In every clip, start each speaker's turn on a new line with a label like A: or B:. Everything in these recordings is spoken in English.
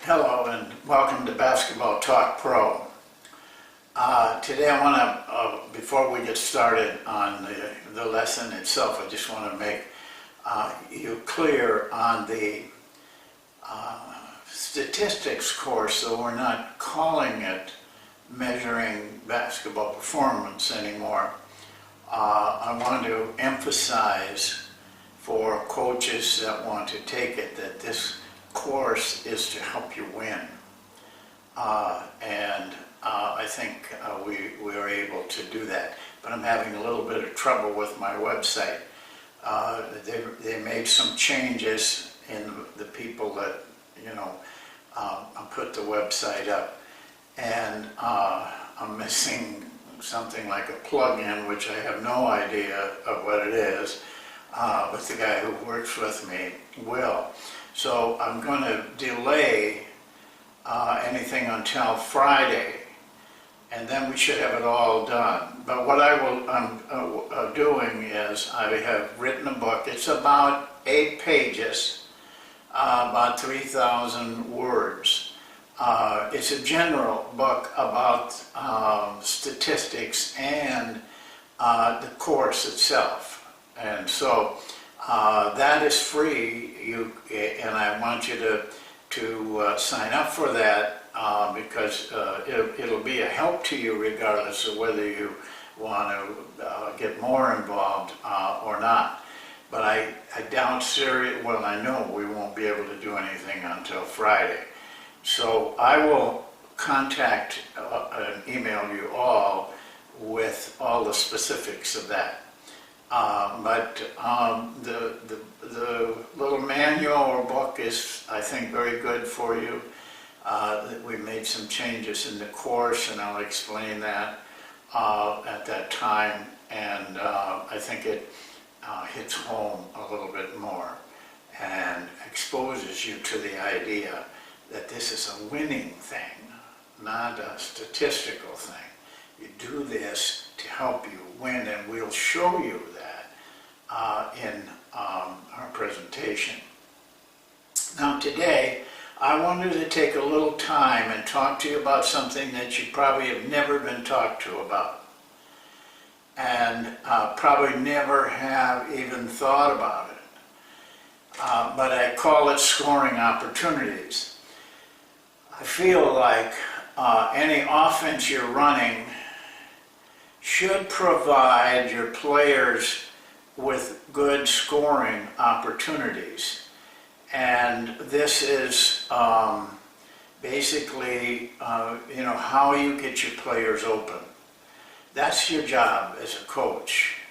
A: Hello and welcome to Basketball Talk Pro. Today I want to, before we get started on the lesson itself, I just want to make you clear on the statistics course, so we're not calling it measuring basketball performance anymore. I want to emphasize for coaches that want to take it that this course is to help you win. I think we are able to do that. But I'm having a little bit of trouble with my website. They made some changes in the people that, put the website up. And I'm missing something like a plug-in, which I have no idea of what it is, but the guy who works with me will. So I'm going to delay anything until Friday, and then we should have it all done. But what I'm doing is I have written a book. It's about 8 pages, about 3,000 words. It's a general book about statistics and the course itself. And so that is free, and I want you to sign up for that because it'll be a help to you regardless of whether you want to get more involved or not. But I doubt seriously, well, I know we won't be able to do anything until Friday. So I will contact and email you all with all the specifics of that. But the little manual or book is, I think, very good for you. We made some changes in the course, and I'll explain that at that time. And I think it hits home a little bit more and exposes you to the idea that this is a winning thing, not a statistical thing. You do this to help you win, and we'll show you that in our presentation. Now today, I wanted to take a little time and talk to you about something that you probably have never been talked to about, and probably never have even thought about it. But I call it scoring opportunities. I feel like any offense you're running should provide your players with good scoring opportunities. And this is basically, how you get your players open. That's your job as a coach.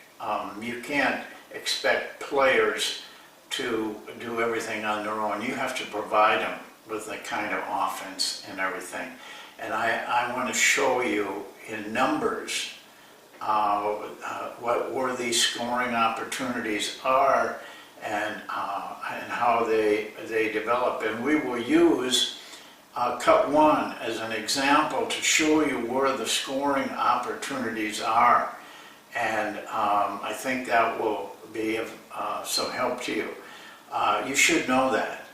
A: You can't expect players to do everything on their own. You have to provide them with the kind of offense and everything. And I want to show you in numbers where these scoring opportunities are and how they develop. And we will use cut 1 as an example to show you where the scoring opportunities are. And I think that will be of some help to you. You should know that.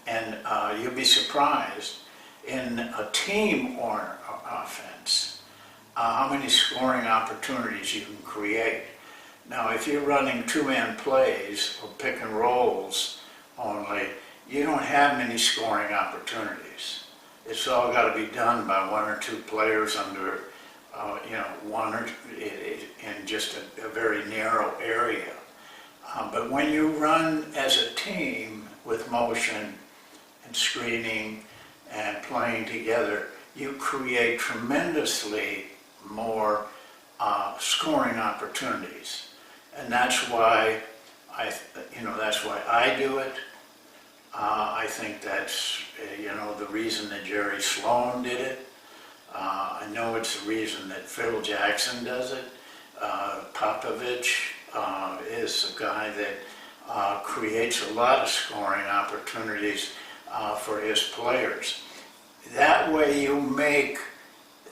A: And you'll be surprised in a team or offense how many scoring opportunities you can create. Now, if you're running two-man plays or pick and rolls only, you don't have many scoring opportunities. It's all got to be done by 1 or 2 players under, one or in just a very narrow area. But when you run as a team with motion and screening and playing together, you create tremendously more scoring opportunities. And that's why I do it. I think that's the reason that Jerry Sloan did it. I know it's the reason that Phil Jackson does it. Popovich is a guy that creates a lot of scoring opportunities for his players. That way you make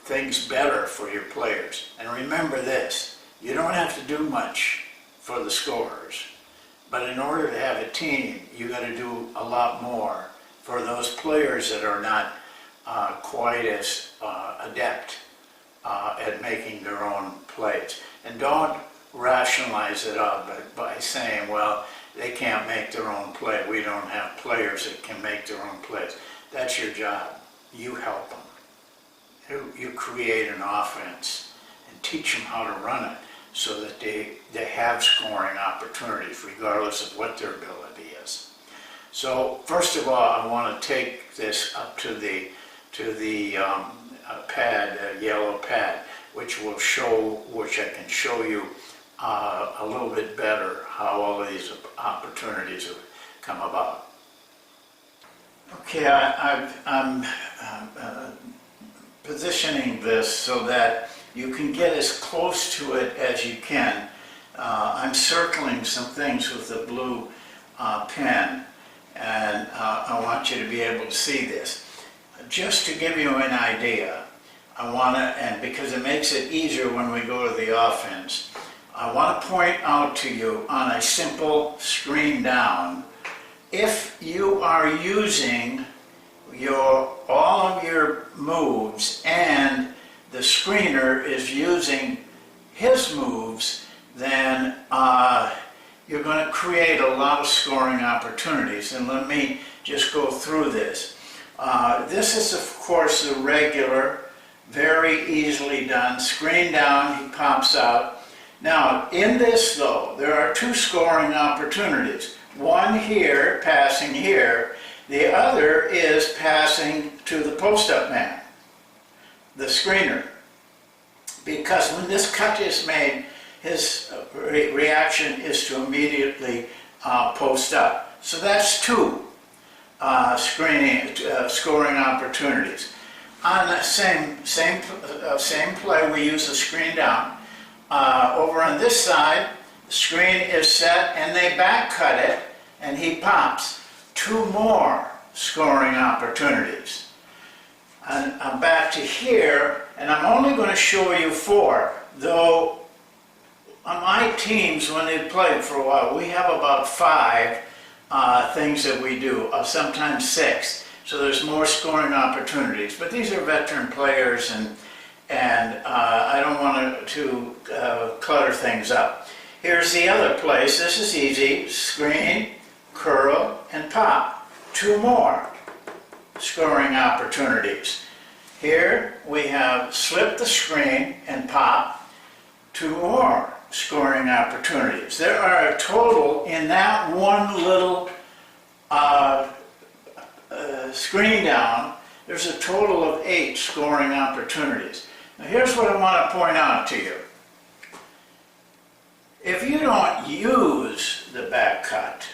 A: things better for your players. And remember this, you don't have to do much for the scorers, but in order to have a team, you got to do a lot more for those players that are not quite as adept at making their own plays. And don't rationalize it up by saying, well, they can't make their own play. We don't have players that can make their own plays. That's your job. You help them. You create an offense and teach them how to run it so that they have scoring opportunities regardless of what their ability is. So first of all, I want to take this up to the pad, yellow pad, which I can show you a little bit better how all of these opportunities have come about. Okay, I'm positioning this so that you can get as close to it as you can. I'm circling some things with the blue pen, and I want you to be able to see this. Just to give you an idea, I want to, and because it makes it easier when we go to the offense, I want to point out to you on a simple screen down, if you are using all of your moves and the screener is using his moves, then you're going to create a lot of scoring opportunities. And let me just go through this. This is, of course, the regular, very easily done. Screen down, he pops out. Now, in this, though, there are two scoring opportunities. One here, passing here. The other is passing to the post-up man, the screener. Because when this cut is made, his reaction is to immediately post up. So that's two scoring opportunities. On that same play, we use the screen down. Over on this side, the screen is set and they back cut it and he pops. Two more scoring opportunities. And I'm back to here, and I'm only going to show you four, though on my teams, when they've played for a while, we have about 5 things that we do, sometimes 6. So there's more scoring opportunities. But these are veteran players, and I don't want to clutter things up. Here's the other place. This is easy. Screen, curl, and pop. 2 more scoring opportunities. Here we have slip the screen and pop. 2 more scoring opportunities. There are a total in that one little screen down, there's a total of 8 scoring opportunities. Now here's what I want to point out to you. If you don't use the back cut,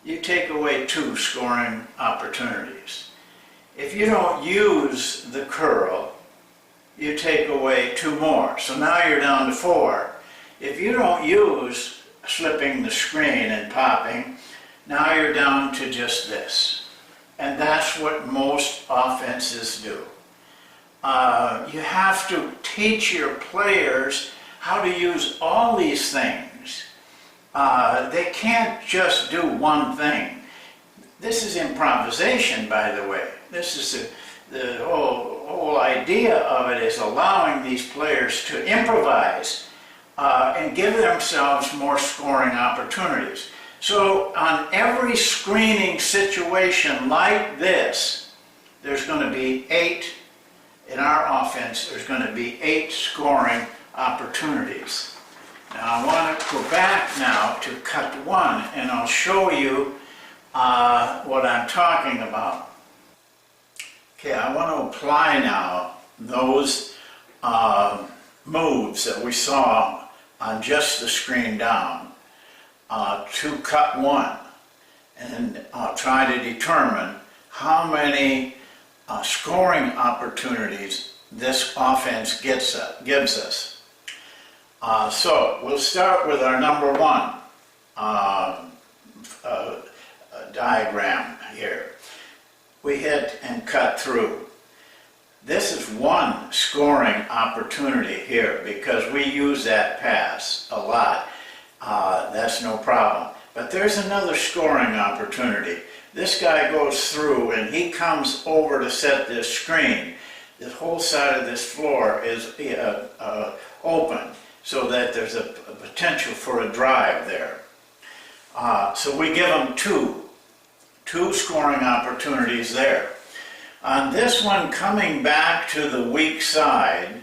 A: you take away 2 scoring opportunities. If you don't use the curl, you take away 2 more. So now you're down to 4. If you don't use slipping the screen and popping, now you're down to just this. And that's what most offenses do. You have to teach your players how to use all these things. They can't just do one thing. This is improvisation, by the way. This is the whole idea of it is allowing these players to improvise and give themselves more scoring opportunities. So on every screening situation like this, there's going to be 8, in our offense, there's going to be 8 scoring opportunities. Now I want to go back now to cut 1, and I'll show you what I'm talking about. Okay, I want to apply now those moves that we saw on just the screen down to cut 1, and I'll try to determine how many scoring opportunities this offense gives us. So we'll start with our number 1 diagram here. We hit and cut through. This is 1 scoring opportunity here because we use that pass a lot. That's no problem. But there's another scoring opportunity. This guy goes through and he comes over to set this screen. This whole side of this floor is open so that there's a potential for a drive there. So we give them two scoring opportunities there. On this one, coming back to the weak side,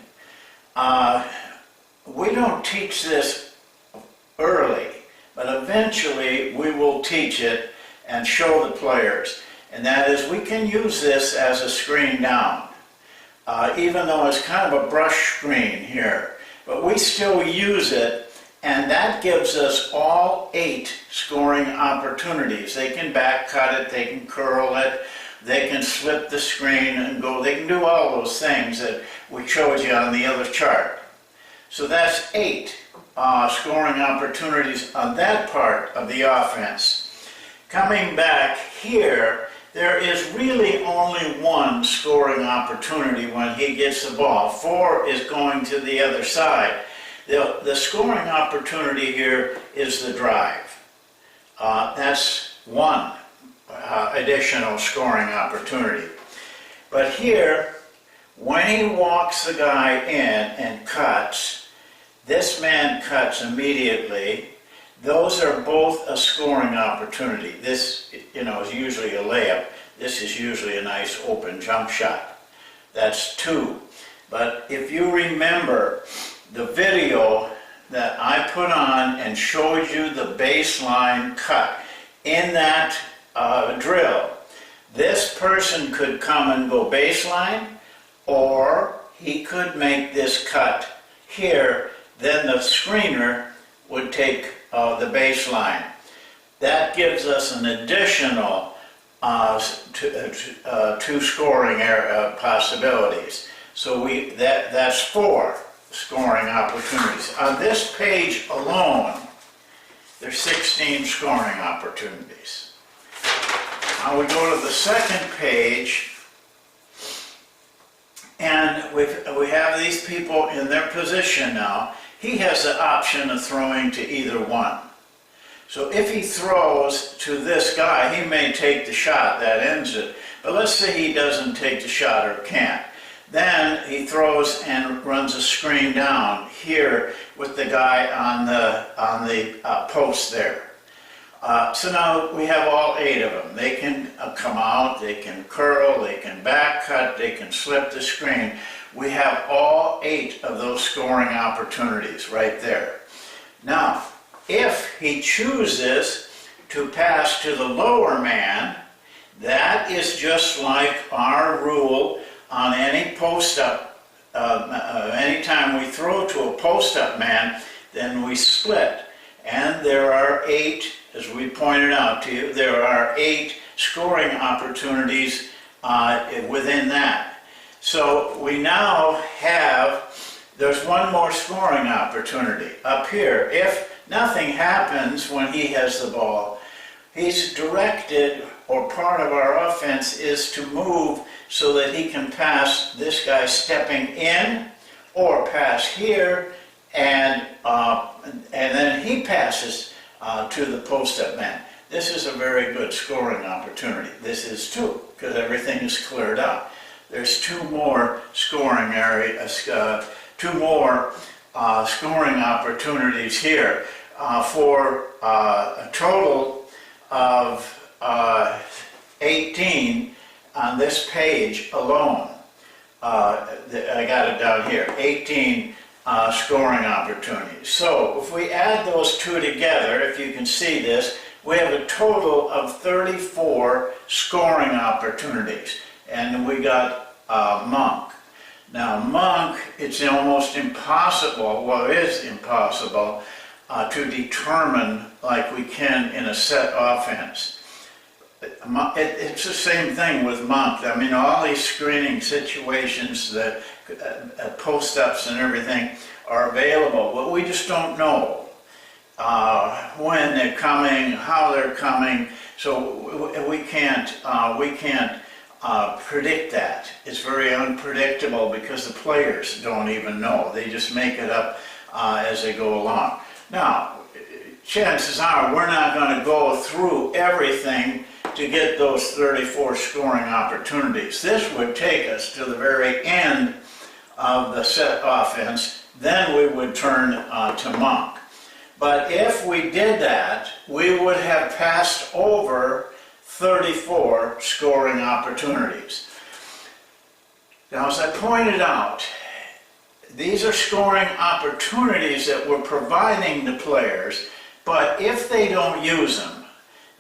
A: we don't teach this early, but eventually we will teach it and show the players. And that is, we can use this as a screen down, even though it's kind of a brush screen here. But we still use it, and that gives us all 8 scoring opportunities. They can back cut it, they can curl it, they can slip the screen and go, they can do all those things that we showed you on the other chart. So that's 8 scoring opportunities on that part of the offense. Coming back here, there is really only 1 scoring opportunity when he gets the ball. 4 is going to the other side. The scoring opportunity here is the drive. That's 1 additional scoring opportunity. But here, when he walks the guy in and cuts, this man cuts immediately. Those are both a scoring opportunity. This, is usually a layup. This is usually a nice open jump shot. That's 2. But if you remember the video that I put on and showed you the baseline cut, in that drill, this person could come and go baseline, or he could make this cut here. Then the screener would take the baseline. That gives us an additional 2 scoring possibilities. So that's 4 scoring opportunities. On this page alone, there's 16 scoring opportunities. Now we go to the second page, and we have these people in their position now. He has the option of throwing to either one. So if he throws to this guy, he may take the shot, that ends it. But let's say he doesn't take the shot or can't. Then he throws and runs a screen down here with the guy on the post there. So now we have all 8 of them. They can come out, they can curl, they can back cut, they can slip the screen. We have all 8 of those scoring opportunities right there. Now, if he chooses to pass to the lower man, that is just like our rule on any post-up. Anytime we throw to a post-up man, then we split. And there are 8, as we pointed out to you, there are 8 scoring opportunities within that. So we now there's 1 more scoring opportunity up here. If nothing happens when he has the ball, he's directed, or part of our offense is to move so that he can pass this guy stepping in, or pass here, and then he passes to the post-up man. This is a very good scoring opportunity. This is too, because everything is cleared up. There's 2 more scoring areas, 2 more scoring opportunities here for a total of 18 on this page alone. I got it down here, 18 scoring opportunities. So if we add those 2 together, if you can see this, we have a total of 34 scoring opportunities. And we got Monk. Now Monk, it's almost impossible, well it is impossible, to determine like we can in a set offense. It's the same thing with Monk. I mean, all these screening situations, that post-ups and everything are available, but we just don't know when they're coming, how they're coming, so we can't predict that. It's very unpredictable because the players don't even know. They just make it up as they go along. Now, chances are we're not going to go through everything to get those 34 scoring opportunities. This would take us to the very end of the set offense. Then we would turn to Monk. But if we did that, we would have passed over 34 scoring opportunities. Now, as I pointed out, these are scoring opportunities that we're providing the players, but if they don't use them,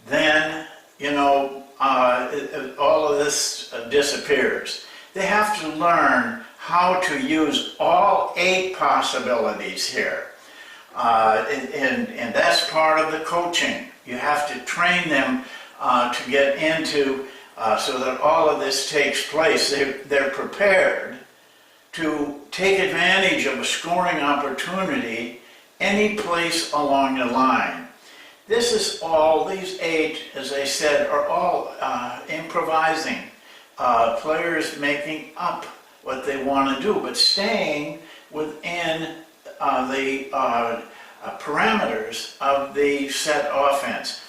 A: then, you know, all of this disappears. They have to learn how to use all 8 possibilities here. And that's part of the coaching. You have to train them to get into, so that all of this takes place. They're prepared to take advantage of a scoring opportunity any place along the line. This is all, these 8, as I said, are all improvising. Players making up what they want to do, but staying within the parameters of the set offense.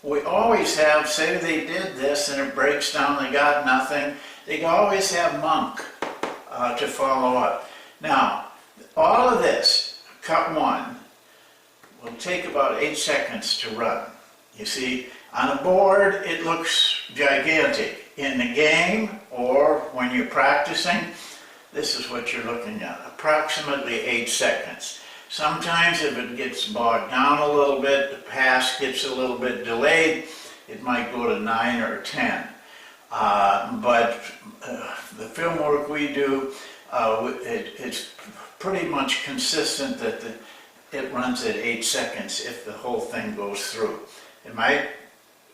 A: We always have, say they did this and it breaks down, they got nothing, they always have Monk to follow up. Now, all of this, cut 1, will take about 8 seconds to run. You see, on a board, it looks gigantic. In the game, or when you're practicing, this is what you're looking at, approximately 8 seconds. Sometimes if it gets bogged down a little bit, the pass gets a little bit delayed, it might go to 9 or 10. But the film work we do, it's pretty much consistent that it runs at 8 seconds if the whole thing goes through. It might,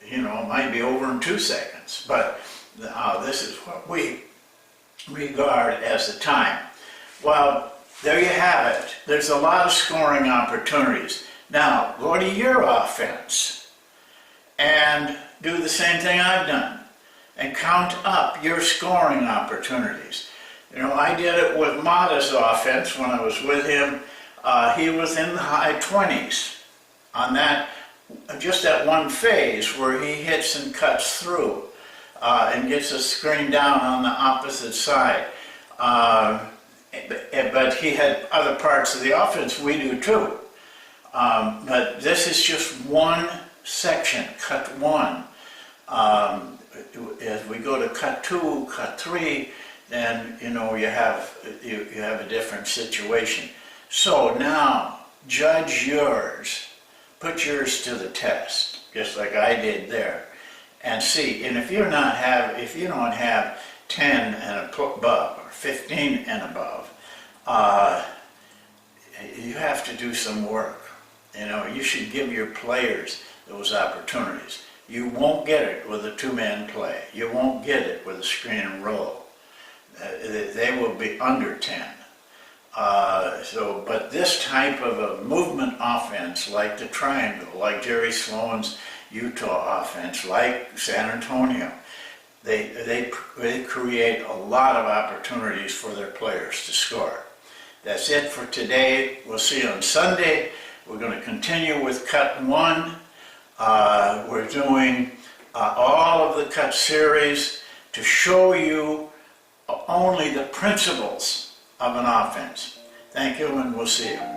A: you know, it might be over in 2 seconds, but this is what we regard as the time. Well, there you have it. There's a lot of scoring opportunities. Now, go to your offense and do the same thing I've done and count up your scoring opportunities. You know, I did it with Mata's offense when I was with him. He was in the high 20s on that, just that one phase where he hits and cuts through and gets a screen down on the opposite side. But he had other parts of the offense, we do too. But this is just one section, cut 1. As we go to cut 2, cut 3, then you know you have a different situation. So now judge yours, put yours to the test, just like I did there, and see. And if you don't have 10 and above or 15 and above, you have to do some work. You know, you should give your players those opportunities. You won't get it with a 2-man play. You won't get it with a screen and roll. They will be under 10. But this type of a movement offense, like the triangle, like Jerry Sloan's Utah offense, like San Antonio, they create a lot of opportunities for their players to score. That's it for today. We'll see you on Sunday. We're going to continue with cut 1. We're doing all of the cut series to show you only the principles of an offense. Thank you, and we'll see you.